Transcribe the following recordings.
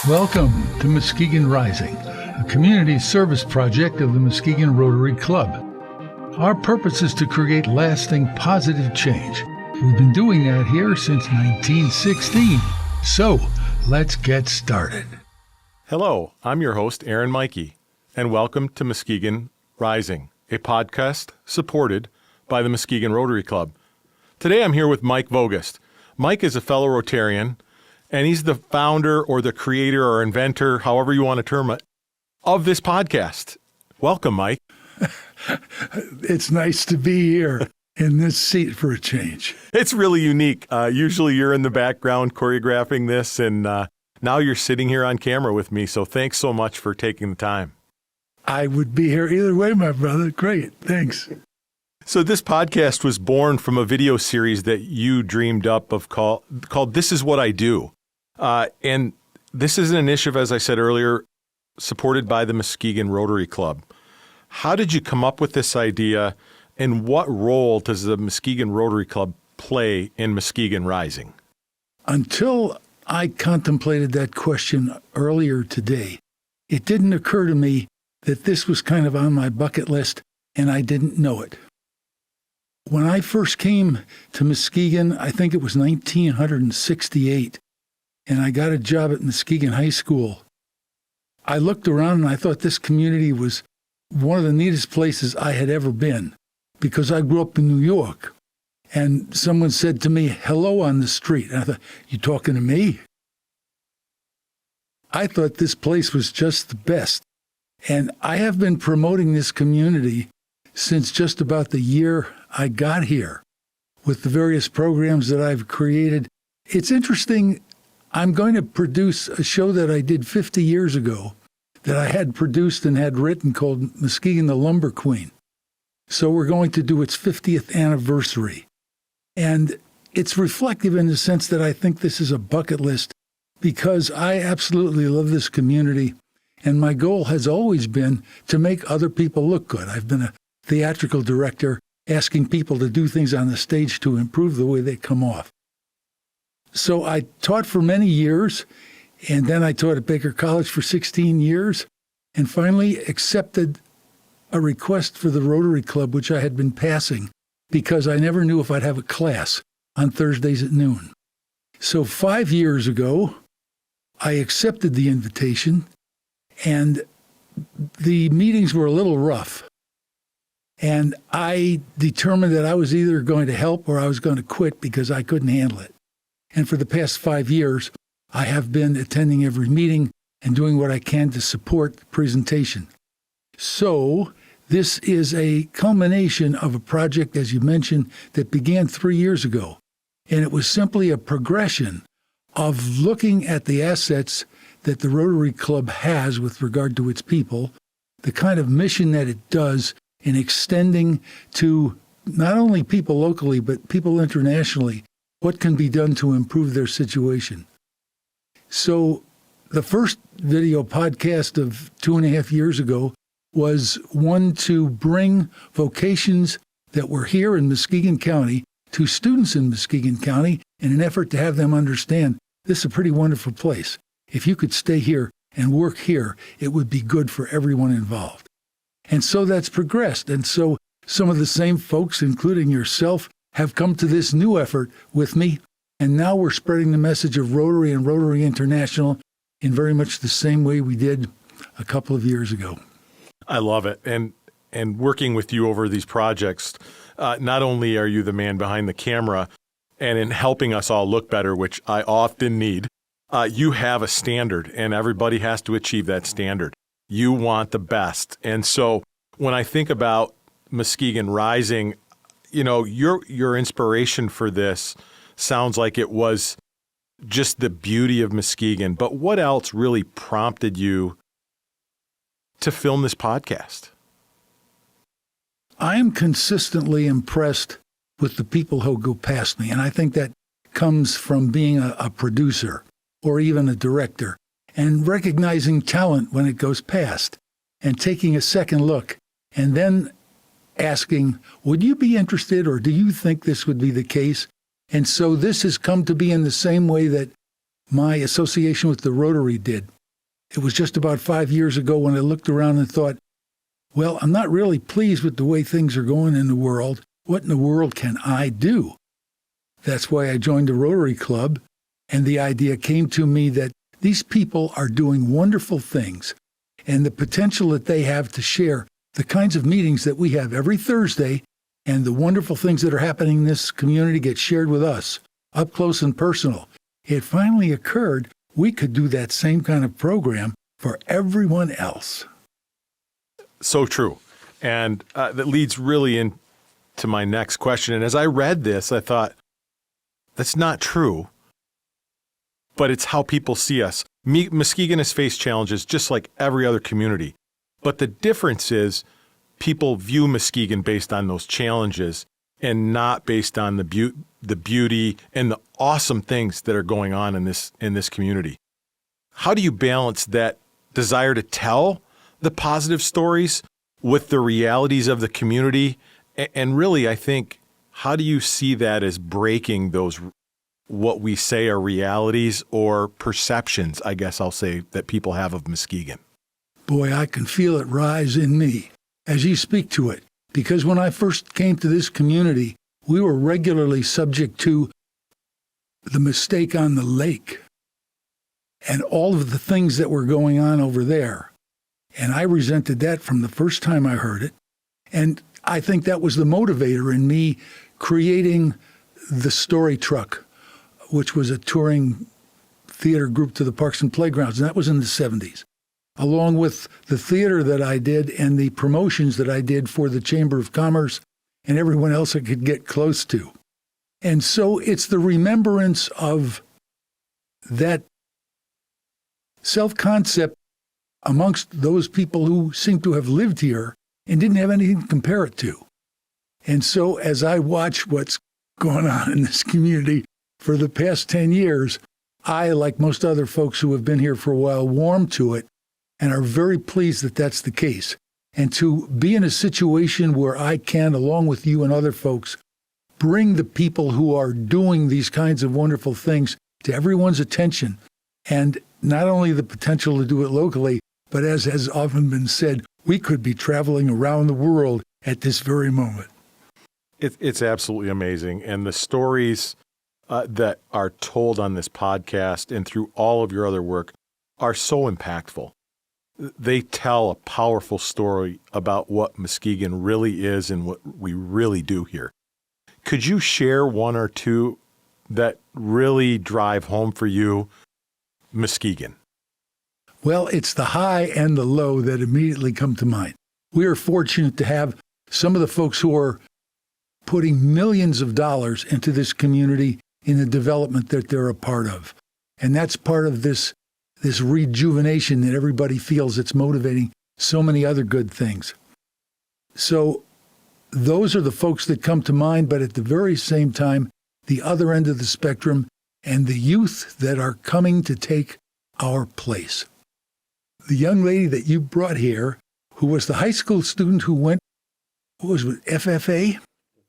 Welcome to Muskegon Rising, a community service project of the Muskegon Rotary Club. Our purpose is to create lasting positive change. We've been doing that here since 1916. So, let's get started. Hello, I'm your host, Aaron Mikey, and welcome to Muskegon Rising, a podcast supported by the Muskegon Rotary Club. Today I'm here with Mike Vogas. Mike is a fellow Rotarian, and he's the founder or the creator or inventor, however you want to term it, of this podcast. Welcome, Mike. It's nice to be here in this seat for a change. It's really unique. Usually you're in the background choreographing this, and now you're sitting here on camera with me, so thanks so much for taking the time. I would be here either way, my brother. Great, thanks. So this podcast was born from a video series that you dreamed up of called This Is What I Do. And this is an initiative, as I said earlier, supported by the Muskegon Rotary Club. How did you come up with this idea, and what role does the Muskegon Rotary Club play in Muskegon Rising? Until I contemplated that question earlier today, it didn't occur to me that this was kind of on my bucket list, and I didn't know it. When I first came to Muskegon, I think it was 1968, and I got a job at Muskegon High School. I looked around and I thought this community was one of the neatest places I had ever been, because I grew up in New York. And someone said to me, hello on the street. And I thought, you talking to me? I thought this place was just the best. And I have been promoting this community since just about the year I got here with the various programs that I've created. It's interesting. I'm going to produce a show that I did 50 years ago that I had produced and had written called Muskegon the Lumber Queen. So we're going to do its 50th anniversary. And it's reflective in the sense that I think this is a bucket list because I absolutely love this community. And my goal has always been to make other people look good. I've been a theatrical director asking people to do things on the stage to improve the way they come off. So I taught for many years, and then I taught at Baker College for 16 years, and finally accepted a request for the Rotary Club, which I had been passing because I never knew if I'd have a class on Thursdays at noon. So 5 years ago, I accepted the invitation, and the meetings were a little rough. And I determined that I was either going to help or I was going to quit because I couldn't handle it. And for the past 5 years, I have been attending every meeting and doing what I can to support the presentation. So this is a culmination of a project, as you mentioned, that began 3 years ago. And it was simply a progression of looking at the assets that the Rotary Club has with regard to its people, the kind of mission that it does in extending to not only people locally, but people internationally, what can be done to improve their situation. So the first video podcast of 2.5 years ago was one to bring vocations that were here in Muskegon County to students in Muskegon County in an effort to have them understand this is a pretty wonderful place. If you could stay here and work here, it would be good for everyone involved. And so that's progressed. And so some of the same folks, including yourself, have come to this new effort with me. And now we're spreading the message of Rotary and Rotary International in very much the same way we did a couple of years ago. I love it. And working with you over these projects, not only are you the man behind the camera and in helping us all look better, which I often need, you have a standard and everybody has to achieve that standard. You want the best. And so when I think about Muskegon Rising, you know, your inspiration for this sounds like it was just the beauty of Muskegon. But what else really prompted you to film this podcast? I am consistently impressed with the people who go past me. And I think that comes from being a producer or even a director and recognizing talent when it goes past and taking a second look and then asking, would you be interested or do you think this would be the case? And so this has come to be in the same way that my association with the Rotary did. It was just about 5 years ago when I looked around and thought, well, I'm not really pleased with the way things are going in the world. What in the world can I do? That's why I joined the Rotary Club, and the idea came to me that these people are doing wonderful things, and the potential that they have to share the kinds of meetings that we have every Thursday and the wonderful things that are happening in this community get shared with us, up close and personal. It finally occurred we could do that same kind of program for everyone else. So true. And that leads really into my next question. And as I read this, I thought, that's not true, but it's how people see us. Muskegon has faced challenges just like every other community. But the difference is people view Muskegon based on those challenges and not based on the beauty and the awesome things that are going on in this community. How do you balance that desire to tell the positive stories with the realities of the community? And really, I think, how do you see that as breaking those, what we say are realities or perceptions, I guess I'll say, that people have of Muskegon? Boy, I can feel it rise in me as you speak to it. Because when I first came to this community, we were regularly subject to the mistake on the lake and all of the things that were going on over there. And I resented that from the first time I heard it. And I think that was the motivator in me creating the Story Truck, which was a touring theater group to the parks and playgrounds. And that was in the 70s, along with the theater that I did and the promotions that I did for the Chamber of Commerce and everyone else I could get close to. And so it's the remembrance of that self-concept amongst those people who seem to have lived here and didn't have anything to compare it to. And so as I watch what's going on in this community for the past 10 years, I, like most other folks who have been here for a while, warm to it and are very pleased that that's the case. And to be in a situation where I can, along with you and other folks, bring the people who are doing these kinds of wonderful things to everyone's attention, and not only the potential to do it locally, but as has often been said, we could be traveling around the world at this very moment. It's absolutely amazing. And the stories that are told on this podcast and through all of your other work are so impactful. They tell a powerful story about what Muskegon really is and what we really do here. Could you share one or two that really drive home for you Muskegon? Well, it's the high and the low that immediately come to mind. We are fortunate to have some of the folks who are putting millions of dollars into this community in the development that they're a part of. And that's part of this rejuvenation that everybody feels it's motivating so many other good things. So those are the folks that come to mind, but at the very same time, the other end of the spectrum and the youth that are coming to take our place. The young lady that you brought here, who was the high school student who went, what was it, FFA?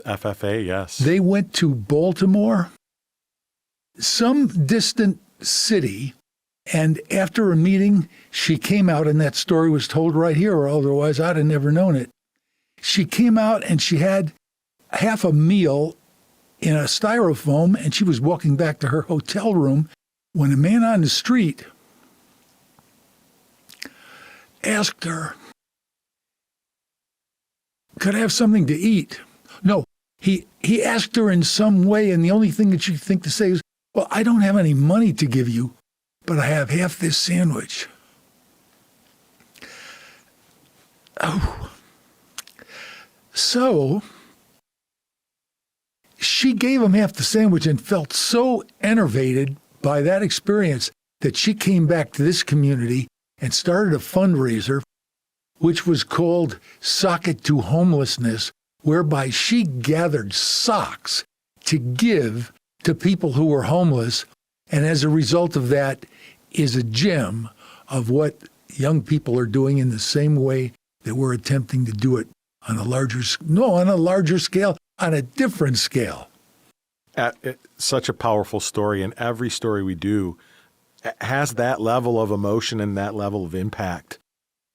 FFA, yes. They went to Baltimore, some distant city, and after a meeting, she came out, and that story was told right here, or otherwise I'd have never known it. She came out and she had half a meal in a styrofoam, and she was walking back to her hotel room when a man on the street asked her, could I have something to eat? No, he asked her in some way, and the only thing that she could think to say is, well, I don't have any money to give you, but I have half this sandwich. Oh. So she gave him half the sandwich and felt so enervated by that experience that she came back to this community and started a fundraiser, which was called Sock It to Homelessness, whereby she gathered socks to give to people who were homeless. And as a result of that is a gem of what young people are doing in the same way that we're attempting to do it on a larger scale, on a different scale. Such a powerful story, and every story we do has that level of emotion and that level of impact.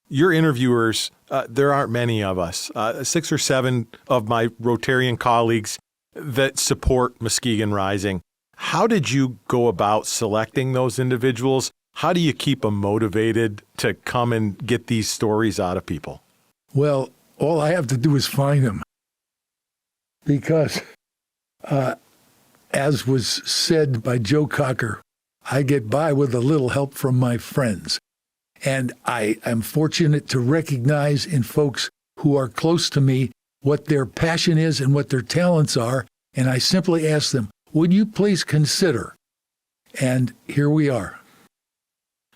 Your interviewers, there aren't many of us, 6 or 7 of my Rotarian colleagues that support Muskegon Rising. How did you go about selecting those individuals? How do you keep them motivated to come and get these stories out of people? Well, all I have to do is find them. Because, as was said by Joe Cocker, I get by with a little help from my friends. And I am fortunate to recognize in folks who are close to me what their passion is and what their talents are. And I simply ask them, would you please consider? And here we are.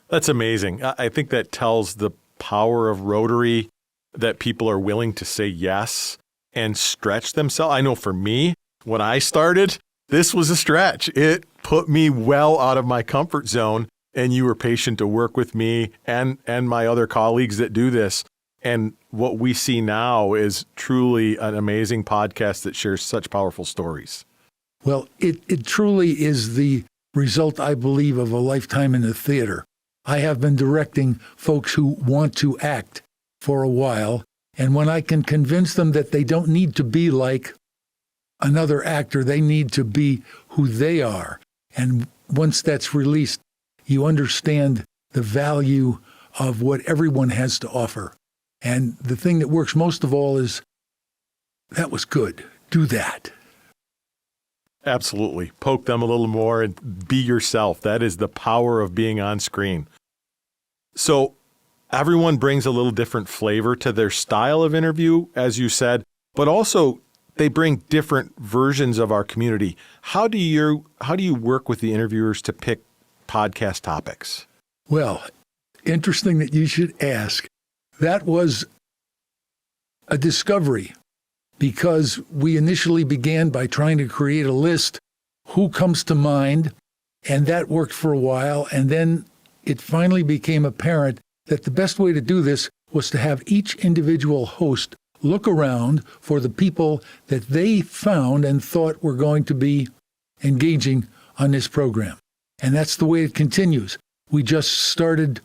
That's amazing. I think that tells the power of Rotary, that people are willing to say yes and stretch themselves. I know for me, when I started, this was a stretch. It put me well out of my comfort zone, and you were patient to work with me and my other colleagues that do this. And what we see now is truly an amazing podcast that shares such powerful stories. Well, it truly is the result, I believe, of a lifetime in the theater. I have been directing folks who want to act for a while, and when I can convince them that they don't need to be like another actor, they need to be who they are. And once that's released, you understand the value of what everyone has to offer. And the thing that works most of all is, that was good. Do that. Absolutely. Poke them a little more and be yourself. That is the power of being on screen. So everyone brings a little different flavor to their style of interview, as you said, but also they bring different versions of our community. How do you work with the interviewers to pick podcast topics? Well, interesting that you should ask. That was a discovery, because we initially began by trying to create a list, who comes to mind, and that worked for a while. And then it finally became apparent that the best way to do this was to have each individual host look around for the people that they found and thought were going to be engaging on this program. And that's the way it continues. We just started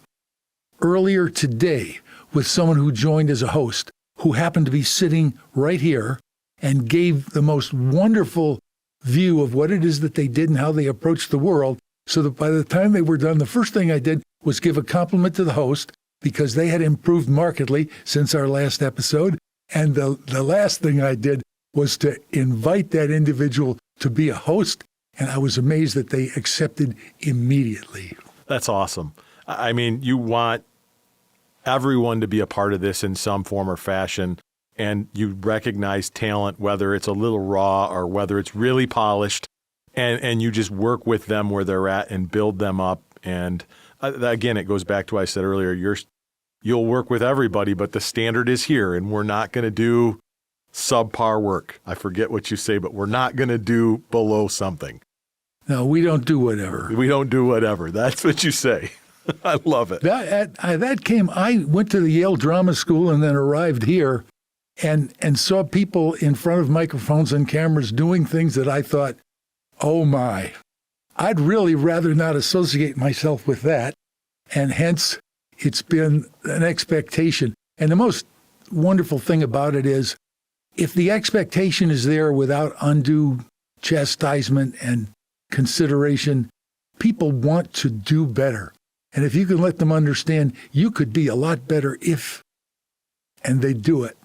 earlier today with someone who joined as a host, who happened to be sitting right here and gave the most wonderful view of what it is that they did and how they approached the world, so that by the time they were done, the first thing I did was give a compliment to the host, because they had improved markedly since our last episode. And the last thing I did was to invite that individual to be a host, and I was amazed that they accepted immediately. That's awesome. I mean, you want everyone to be a part of this in some form or fashion, and you recognize talent, whether it's a little raw or whether it's really polished, and you just work with them where they're at and build them up. And again, it goes back to what I said earlier, you'll work with everybody, but the standard is here, and we're not going to do subpar work. I forget what you say, but we're not going to do below something. No, we don't do whatever. We don't do whatever. That's what you say. I love it. I went to the Yale Drama School and then arrived here and saw people in front of microphones and cameras doing things that I thought, oh my, I'd really rather not associate myself with that. And hence, it's been an expectation. And the most wonderful thing about it is, if the expectation is there without undue chastisement and consideration, people want to do better. And if you can let them understand you could be a lot better if, and they do it.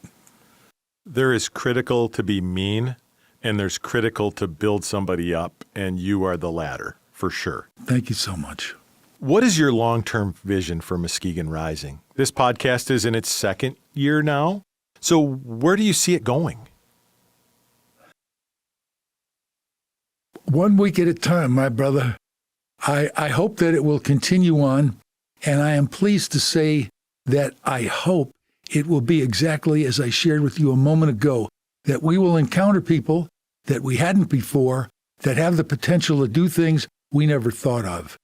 There is critical to be mean, and there's critical to build somebody up, and you are the latter, for sure. Thank you so much. What is your long-term vision for Muskegon Rising? This podcast is in its 2nd year now. So where do you see it going? One week at a time, my brother. I hope that it will continue on, and I am pleased to say that I hope it will be exactly as I shared with you a moment ago, that we will encounter people that we hadn't before, that have the potential to do things we never thought of.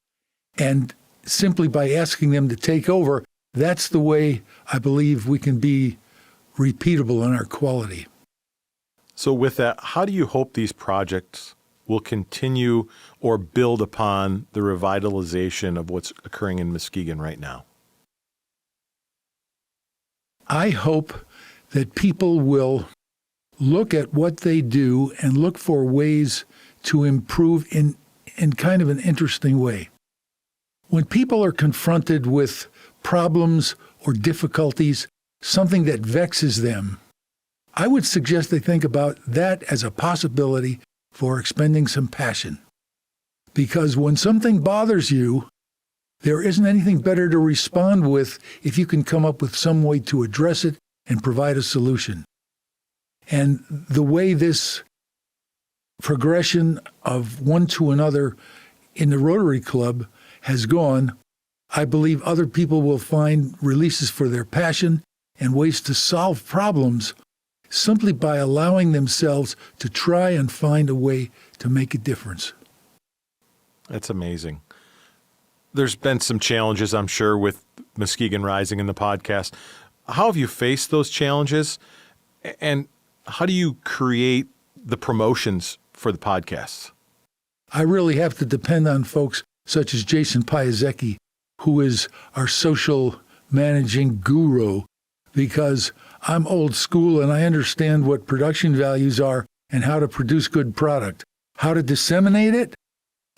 And simply by asking them to take over, that's the way I believe we can be repeatable in our quality. So with that, how do you hope these projects will continue or build upon the revitalization of what's occurring in Muskegon right now? I hope that people will look at what they do and look for ways to improve in kind of an interesting way. When people are confronted with problems or difficulties, something that vexes them, I would suggest they think about that as a possibility for expending some passion. Because when something bothers you, there isn't anything better to respond with if you can come up with some way to address it and provide a solution. And the way this progression of one to another in the Rotary Club has gone, I believe other people will find releases for their passion and ways to solve problems simply by allowing themselves to try and find a way to make a difference. That's amazing. There's been some challenges, I'm sure, with Muskegon Rising in the podcast. How have you faced those challenges? And how do you create the promotions for the podcasts? I really have to depend on folks such as Jason Piasecki, who is our social managing guru, because I'm old school and I understand what production values are and how to produce good product. How to disseminate it?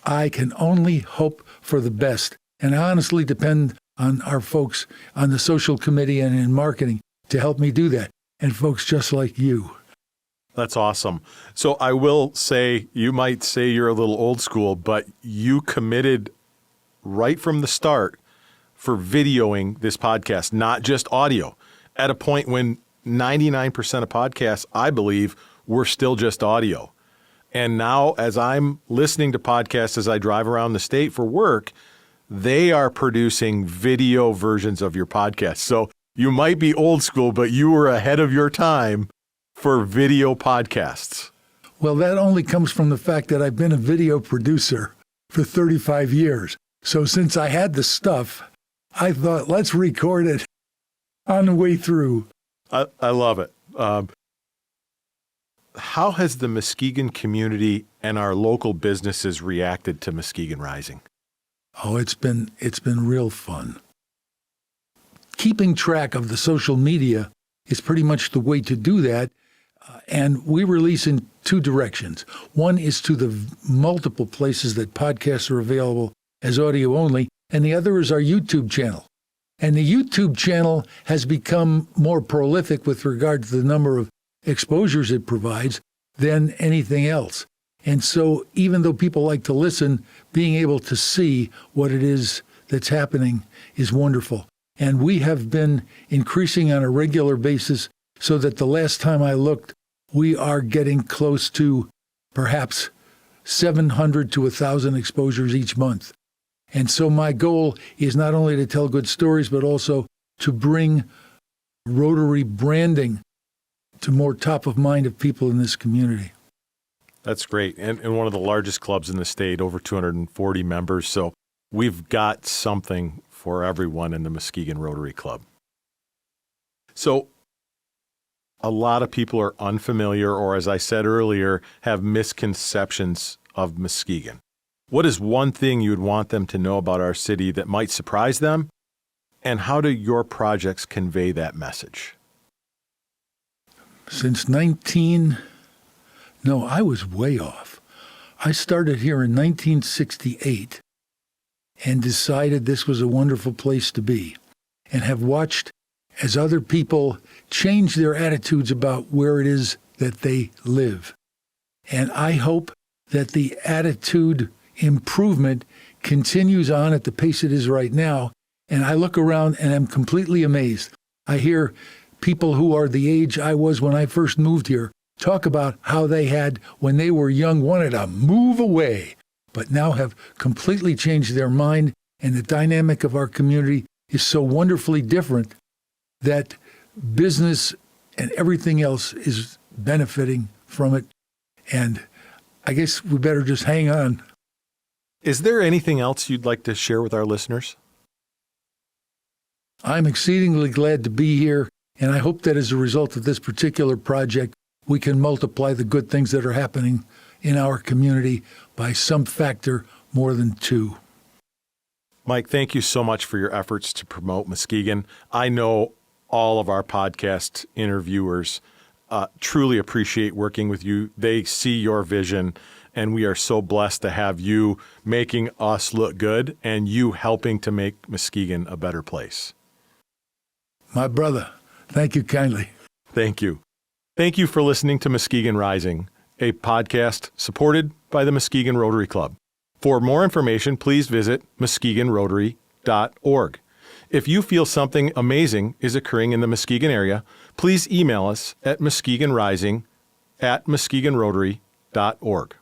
I can only hope for the best. And I honestly depend on our folks on the social committee and in marketing to help me do that. And folks just like you. That's awesome. So I will say, you might say you're a little old school, but you committed right from the start for videoing this podcast, not just audio, at a point when 99% of podcasts, I believe, were still just audio. And now as I'm listening to podcasts as I drive around the state for work, they are producing video versions of your podcast. So you might be old school, but you were ahead of your time for video podcasts. Well, that only comes from the fact that I've been a video producer for 35 years. So since I had the stuff, I thought, let's record it on the way through. I love it. How has the Muskegon community and our local businesses reacted to Muskegon Rising? Oh, it's been real fun. Keeping track of the social media is pretty much the way to do that. And we release in two directions. One is to the multiple places that podcasts are available as audio only, and the other is our YouTube channel. And the YouTube channel has become more prolific with regard to the number of exposures it provides than anything else. And so even though people like to listen, being able to see what it is that's happening is wonderful. And we have been increasing on a regular basis so that the last time I looked, we are getting close to perhaps 700 to 1,000 exposures each month. And so my goal is not only to tell good stories, but also to bring Rotary branding to more top of mind of people in this community. That's great. And one of the largest clubs in the state, over 240 members. So we've got something for everyone in the Muskegon Rotary Club. So a lot of people are unfamiliar, or as I said earlier, have misconceptions of Muskegon. What is one thing you would want them to know about our city that might surprise them? And how do your projects convey that message? I was way off. I started here in 1968 and decided this was a wonderful place to be, and have watched as other people change their attitudes about where it is that they live. And I hope that the attitude improvement continues on at the pace it is right now. And I look around and I'm completely amazed. I hear people who are the age I was when I first moved here talk about how they had, when they were young, wanted to move away, but now have completely changed their mind. And the dynamic of our community is so wonderfully different that business and everything else is benefiting from it. And I guess we better just hang on. Is there anything else you'd like to share with our listeners? I'm exceedingly glad to be here, and I hope that as a result of this particular project, we can multiply the good things that are happening in our community by some factor more than 2. Mike, thank you so much for your efforts to promote Muskegon. I know all of our podcast interviewers truly appreciate working with you. They see your vision, and we are so blessed to have you making us look good and you helping to make Muskegon a better place. My brother, thank you kindly. Thank you. Thank you for listening to Muskegon Rising, a podcast supported by the Muskegon Rotary Club. For more information, please visit muskegonrotary.org. If you feel something amazing is occurring in the Muskegon area, please email us at muskegonrising@muskegonrotary.org.